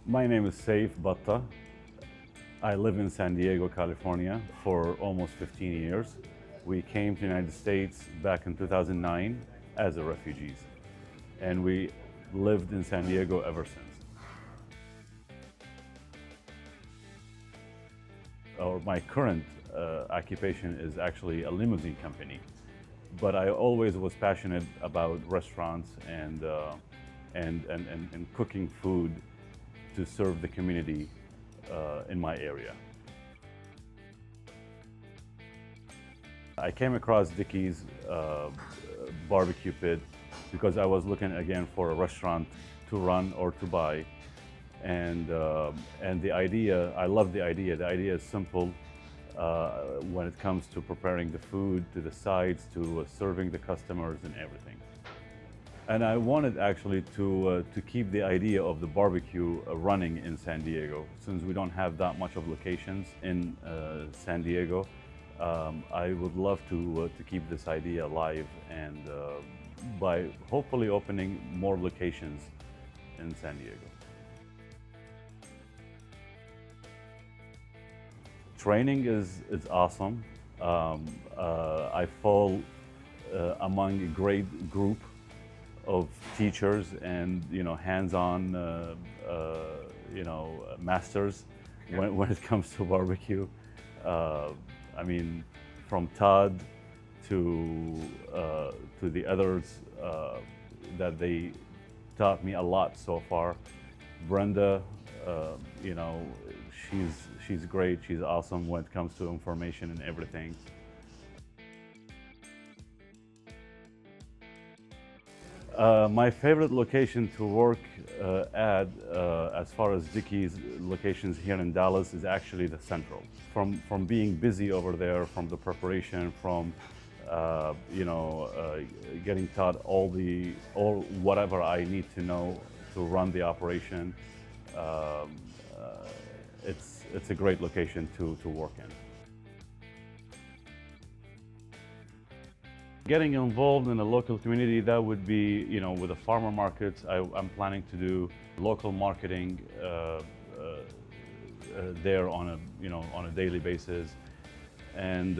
My name is Saif Battah. I live in San Diego, California for almost 15 years. We came to the United States back in 2009 as refugees, and we lived in San Diego ever since. My current occupation is actually a limousine company, but I always was passionate about restaurants and cooking food to serve the community in my area. I came across Dickey's barbecue pit because I was looking again for a restaurant to run or to buy, and the idea, I love the idea. The idea is simple when it comes to preparing the food, to the sides, to serving the customers and everything. And I wanted actually to keep the idea of the barbecue running in San Diego. Since we don't have that much of locations in San Diego, I would love to keep this idea alive, and by hopefully opening more locations in San Diego. Training is awesome. I fall among a great group of teachers and hands-on masters when it comes to barbecue. I mean, from Todd to the others that they taught me a lot so far. Brenda, she's great. She's awesome when it comes to information and everything. My favorite location to work at, as far as Dickey's locations here in Dallas, is actually the Central. From being busy over there, from the preparation, from getting taught all whatever I need to know to run the operation, it's a great location to work in. Getting involved in the local community, that would be, with the farmer markets. I'm planning to do local marketing there on a daily basis, and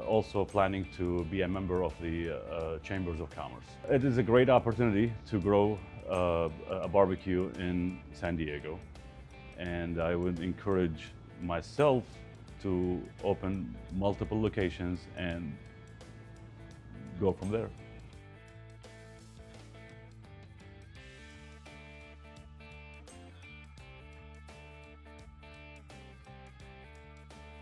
also planning to be a member of the Chambers of Commerce. It is a great opportunity to grow a barbecue in San Diego, and I would encourage myself to open multiple locations and go from there.